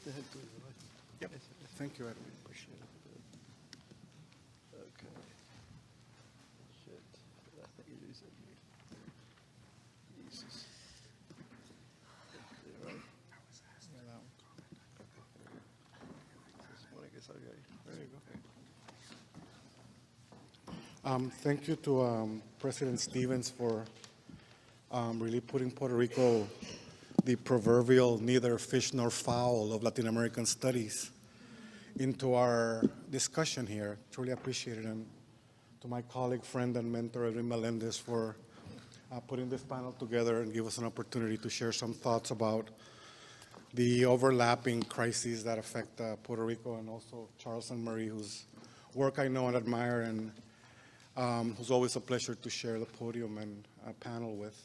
Yep. Thank you, Edwin. Appreciate it. Okay. Shit. I think it is in here. Jesus. Okay, right. This one, I guess I got it. There you go. Thank you to President Stevens for really putting Puerto Rico, the proverbial neither fish nor fowl of Latin American studies, into our discussion here. Truly appreciate it. And to my colleague, friend, and mentor, Edwin Melendez, for putting this panel together and give us an opportunity to share some thoughts about the overlapping crises that affect Puerto Rico, and also Charles and Marie, whose work I know and admire, and who's always a pleasure to share the podium and panel with.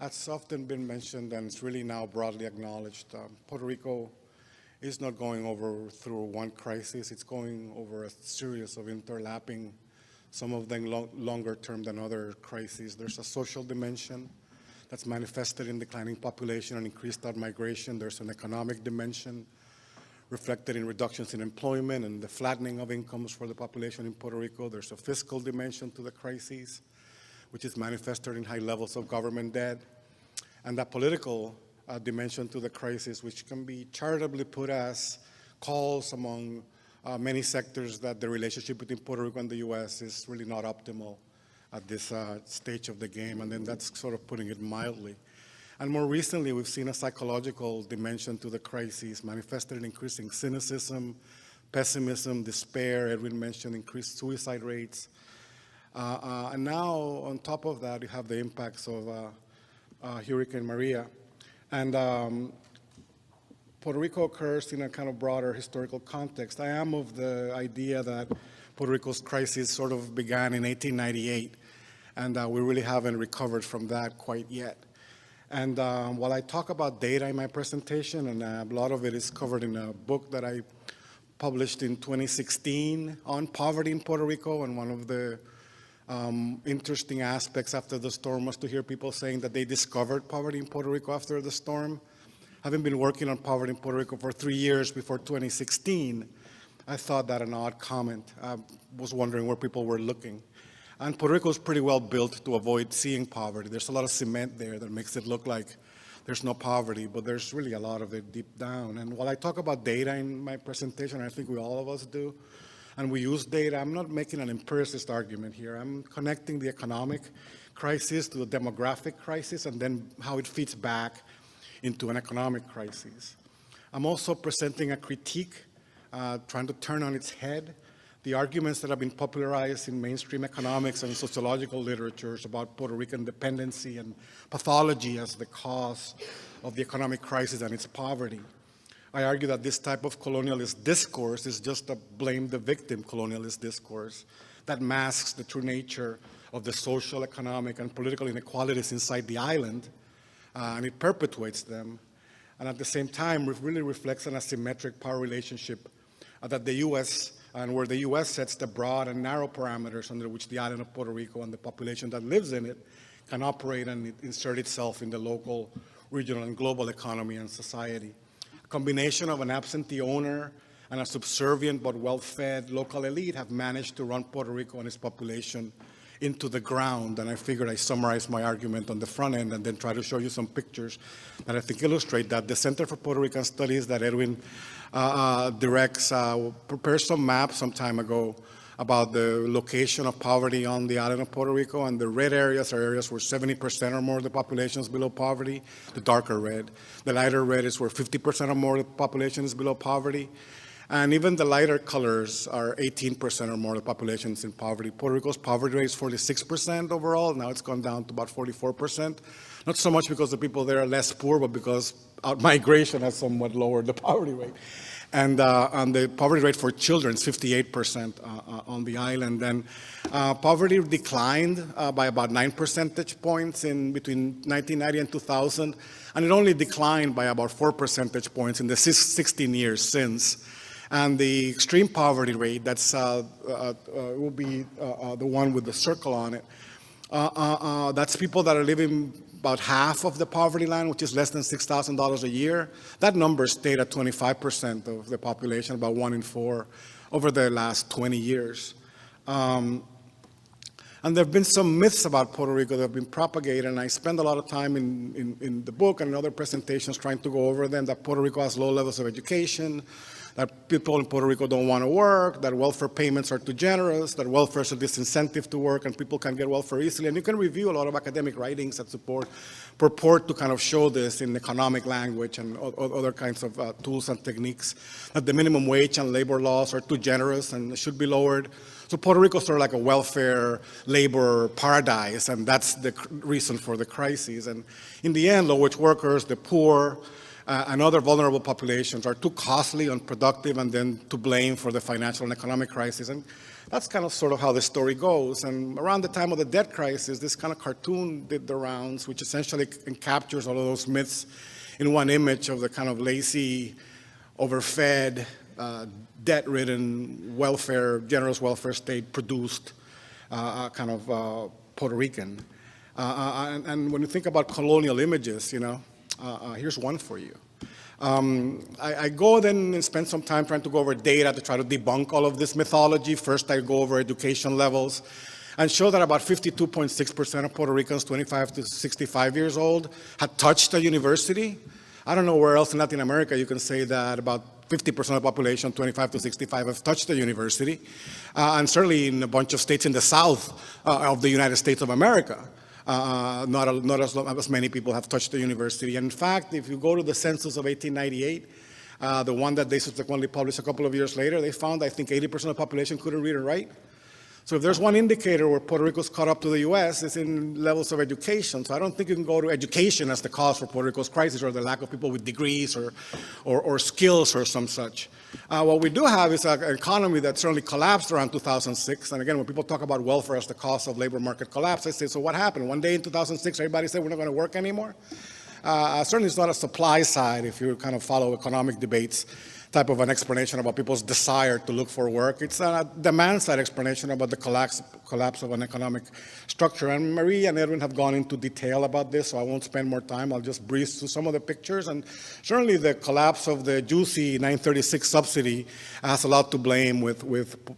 As often been mentioned, and it's really now broadly acknowledged, Puerto Rico is not going through one crisis. It's going over a series of interlapping, some of them longer term than other crises. There's a social dimension that's manifested in declining population and increased out-migration. There's an economic dimension reflected in reductions in employment and the flattening of incomes for the population in Puerto Rico. There's a fiscal dimension to the crises, which is manifested in high levels of government debt, and that political dimension to the crisis, which can be charitably put as calls among many sectors that the relationship between Puerto Rico and the U.S. is really not optimal at this stage of the game, and then that's sort of putting it mildly. And more recently, we've seen a psychological dimension to the crisis, manifested in increasing cynicism, pessimism, despair. Edwin mentioned increased suicide rates. And now, on top of that, you have the impacts of Hurricane Maria. And Puerto Rico occurs in a kind of broader historical context. I am of the idea that Puerto Rico's crisis sort of began in 1898, and we really haven't recovered from that quite yet. And while I talk about data in my presentation, and a lot of it is covered in a book that I published in 2016 on poverty in Puerto Rico, and one of the interesting aspects after the storm was to hear people saying that they discovered poverty in Puerto Rico after the storm. Having been working on poverty in Puerto Rico for 3 years before 2016, I thought that an odd comment. I was wondering where people were looking. And Puerto Rico is pretty well built to avoid seeing poverty. There's a lot of cement there that makes it look like there's no poverty, but there's really a lot of it deep down. And while I talk about data in my presentation, I think all of us do, and we use data, I'm not making an empiricist argument here. I'm connecting the economic crisis to the demographic crisis, and then how it feeds back into an economic crisis. I'm also presenting a critique, trying to turn on its head the arguments that have been popularized in mainstream economics and sociological literatures about Puerto Rican dependency and pathology as the cause of the economic crisis and its poverty. I argue that this type of colonialist discourse is just a blame the victim colonialist discourse that masks the true nature of the social, economic, and political inequalities inside the island, and it perpetuates them. And at the same time, it really reflects an asymmetric power relationship that the U.S. and where the U.S. sets the broad and narrow parameters under which the island of Puerto Rico and the population that lives in it can operate and insert itself in the local, regional, and global economy and society. A combination of an absentee owner and a subservient but well-fed local elite have managed to run Puerto Rico and its population into the ground, and I figured I summarize my argument on the front end and then try to show you some pictures that I think illustrate that. The Center for Puerto Rican Studies that Edwin directs prepared some maps some time ago about the location of poverty on the island of Puerto Rico, and the red areas are areas where 70% or more of the population is below poverty, the darker red. The lighter red is where 50% or more of the population is below poverty. And even the lighter colors are 18% or more of the population is in poverty. Puerto Rico's poverty rate is 46% overall. Now it's gone down to about 44%. Not so much because the people there are less poor, but because out-migration has somewhat lowered the poverty rate. And the poverty rate for children is 58% on the island. And poverty declined by about 9 percentage points in between 1990 and 2000. And it only declined by about 4 percentage points in the 16 years since. And the extreme poverty rate, that's will be the one with the circle on it. That's people that are living about half of the poverty line, which is less than $6,000 a year. That number stayed at 25% of the population, about 1 in 4, over the last 20 years. And there have been some myths about Puerto Rico that have been propagated, and I spend a lot of time in the book and in other presentations trying to go over them, that Puerto Rico has low levels of education, that people in Puerto Rico don't want to work, that welfare payments are too generous, that welfare is a disincentive to work, and people can get welfare easily. And you can review a lot of academic writings that purport to kind of show this in economic language and other kinds of tools and techniques, that the minimum wage and labor laws are too generous and should be lowered. So Puerto Rico is sort of like a welfare labor paradise, and that's the reason for the crises. And in the end, low-wage workers, the poor, and other vulnerable populations are too costly, unproductive, and then to blame for the financial and economic crisis. And that's kind of sort of how the story goes. And around the time of the debt crisis, this kind of cartoon did the rounds, which essentially captures all of those myths in one image of the kind of lazy, overfed, debt-ridden generous welfare state produced kind of Puerto Rican. And when you think about colonial images, here's one for you. I go then and spend some time trying to go over data to try to debunk all of this mythology. First, I go over education levels and show that about 52.6% of Puerto Ricans 25 to 65 years old had touched a university. I don't know where else in Latin America you can say that about 50% of the population, 25 to 65, have touched a university. And certainly in a bunch of states in the south of the United States of America. Not as many people have touched the university. And in fact, if you go to the census of 1898, the one that they subsequently published a couple of years later, they found, I think, 80% of the population couldn't read and write. So if there's one indicator where Puerto Rico's caught up to the U.S., it's in levels of education. So I don't think you can go to education as the cause for Puerto Rico's crisis, or the lack of people with degrees or skills or some such. What we do have is an economy that certainly collapsed around 2006. And again, when people talk about welfare as the cause of labor market collapse, I say, so what happened? One day in 2006, everybody said we're not going to work anymore? Certainly it's not a supply side, if you kind of follow economic debates, type of an explanation about people's desire to look for work. It's a demand side explanation about the collapse of an economic structure. And Marie and Edwin have gone into detail about this, so I won't spend more time. I'll just breeze through some of the pictures. And certainly the collapse of the juicy 936 subsidy has a lot to blame with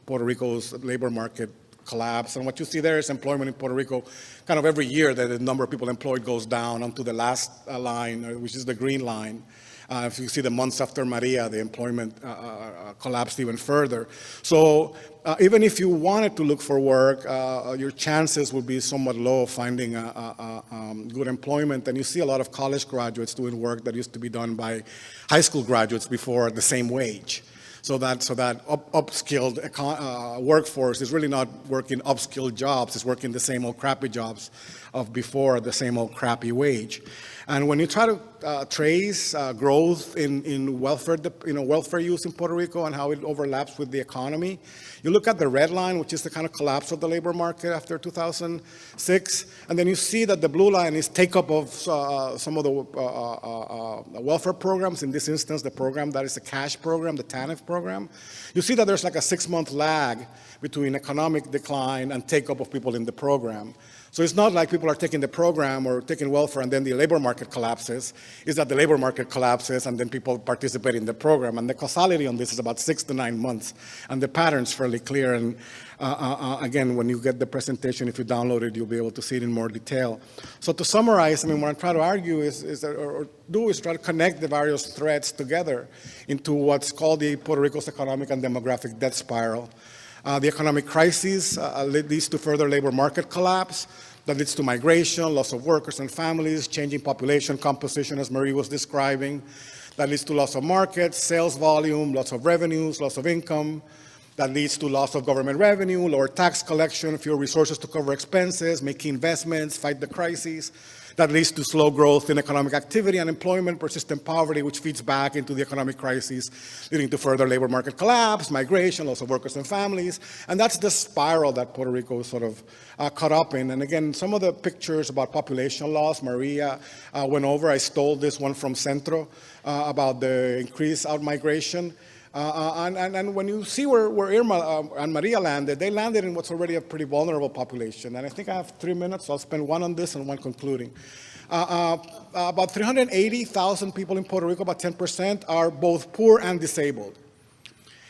Puerto Rico's labor market collapse. And what you see there is employment in Puerto Rico kind of every year that the number of people employed goes down onto the last line, which is the green line. If you see the months after Maria, the employment collapsed even further. So even if you wanted to look for work, your chances would be somewhat low of finding good employment. And you see a lot of college graduates doing work that used to be done by high school graduates before at the same wage. So that upskilled workforce is really not working upskilled jobs. It's working the same old crappy jobs of before at the same old crappy wage. And when you try to trace growth in welfare, welfare use in Puerto Rico and how it overlaps with the economy, you look at the red line, which is the kind of collapse of the labor market after 2006, and then you see that the blue line is take-up of some of the welfare programs. In this instance, the program that is the cash program, the TANF program. You see that there's like a 6-month lag between economic decline and take-up of people in the program. So it's not like people are taking the program or taking welfare and then the labor market collapses. It's that the labor market collapses and then people participate in the program. And the causality on this is about 6 to 9 months. And the pattern's fairly clear. And again, when you get the presentation, if you download it, you'll be able to see it in more detail. So to summarize, what I'm trying to argue is try to connect the various threads together into what's called the Puerto Rico's economic and demographic death spiral. The economic crisis leads to further labor market collapse. That leads to migration, loss of workers and families, changing population composition, as Marie was describing. That leads to loss of markets, sales volume, loss of revenues, loss of income. That leads to loss of government revenue, lower tax collection, fewer resources to cover expenses, make investments, fight the crises. That leads to slow growth in economic activity, unemployment, persistent poverty, which feeds back into the economic crisis, leading to further labor market collapse, migration, loss of workers and families. And that's the spiral that Puerto Rico is sort of caught up in. And again, some of the pictures about population loss, Maria went over. I stole this one from Centro about the increased outmigration. And when you see where Irma and Maria landed, they landed in what's already a pretty vulnerable population. And I think I have 3 minutes, so I'll spend one on this and one concluding. About 380,000 people in Puerto Rico, about 10%, are both poor and disabled.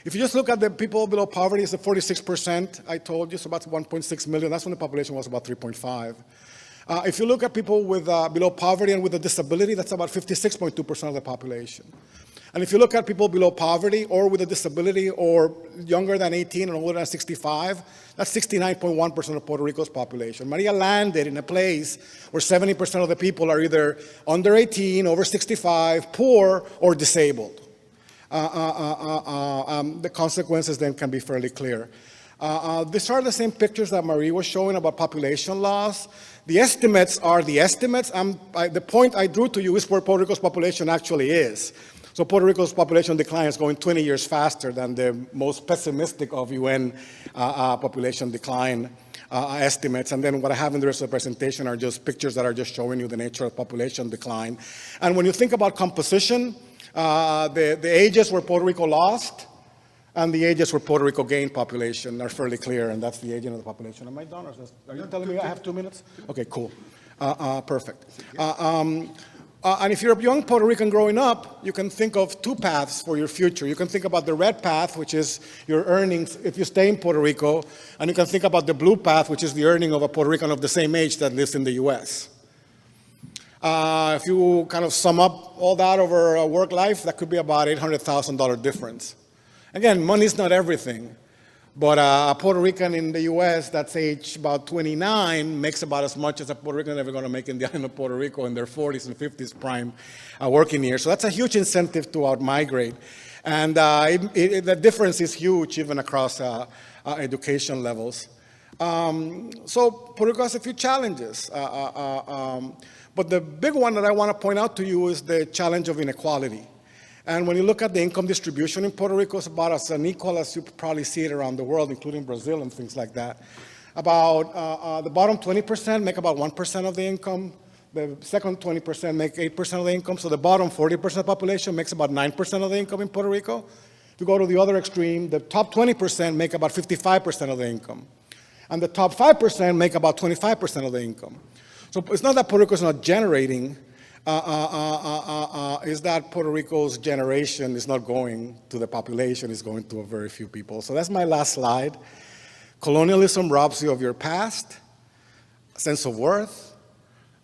If you just look at the people below poverty, it's the 46%, I told you, so about 1.6 million. That's when the population was about 3.5. If you look at people with below poverty and with a disability, that's about 56.2% of the population. And if you look at people below poverty or with a disability or younger than 18 and older than 65, that's 69.1% of Puerto Rico's population. Maria landed in a place where 70% of the people are either under 18, over 65, poor, or disabled. The consequences then can be fairly clear. These are the same pictures that Marie was showing about population loss. The estimates are the estimates. The point I drew to you is where Puerto Rico's population actually is. So Puerto Rico's population decline is going 20 years faster than the most pessimistic of UN population decline estimates. And then what I have in the rest of the presentation are just pictures that are just showing you the nature of population decline. And when you think about composition, the ages where Puerto Rico lost and the ages where Puerto Rico gained population are fairly clear, and that's the aging of the population. Am I done? Or are you telling me I have 2 minutes? Okay, cool. Perfect. And if you're a young Puerto Rican growing up, you can think of two paths for your future. You can think about the red path, which is your earnings if you stay in Puerto Rico, and you can think about the blue path, which is the earning of a Puerto Rican of the same age that lives in the US. If you kind of sum up all that over a work life, that could be about $800,000 difference. Again, money's not everything, but a Puerto Rican in the US that's age about 29 makes about as much as a Puerto Rican ever going to make in the island of Puerto Rico in their 40s and 50s prime working years. So that's a huge incentive to out-migrate. And the difference is huge even across education levels. So Puerto Rico has a few challenges. But the big one that I want to point out to you is the challenge of inequality. And when you look at the income distribution in Puerto Rico, it's about as unequal as you probably see it around the world, including Brazil and things like that. About the bottom 20% make about 1% of the income. The second 20% make 8% of the income. So the bottom 40% of the population makes about 9% of the income in Puerto Rico. If you go to the other extreme, the top 20% make about 55% of the income. And the top 5% make about 25% of the income. So it's not that Puerto Rico is not generating, is that Puerto Rico's generation is not going to the population, it's going to a very few people. So that's my last slide. Colonialism robs you of your past, sense of worth,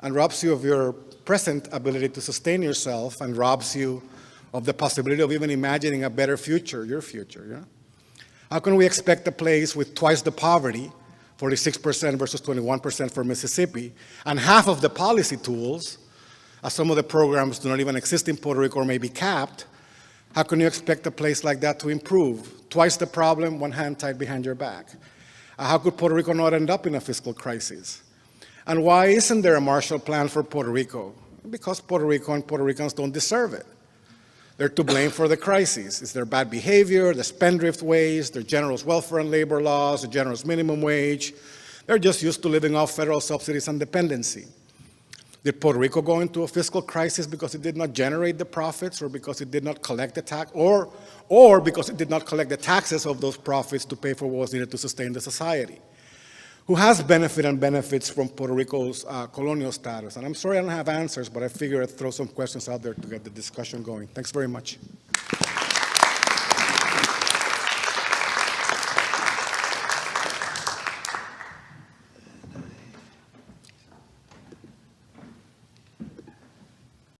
and robs you of your present ability to sustain yourself, and robs you of the possibility of even imagining a better future, your future. Yeah? How can we expect a place with twice the poverty, 46% versus 21% for Mississippi, and half of the policy tools, as some of the programs do not even exist in Puerto Rico or may be capped? How can you expect a place like that to improve? Twice the problem, one hand tied behind your back. How could Puerto Rico not end up in a fiscal crisis? And why isn't there a Marshall Plan for Puerto Rico? Because Puerto Rico and Puerto Ricans don't deserve it. They're to blame for the crisis. It's their bad behavior, the spendthrift ways, their generous welfare and labor laws, the generous minimum wage. They're just used to living off federal subsidies and dependency. Did Puerto Rico go into a fiscal crisis because it did not generate the profits, or because it did not collect the tax, or because it did not collect the taxes of those profits to pay for what was needed to sustain the society? Who has benefits from Puerto Rico's colonial status? And I'm sorry I don't have answers, but I figured I'd throw some questions out there to get the discussion going. Thanks very much.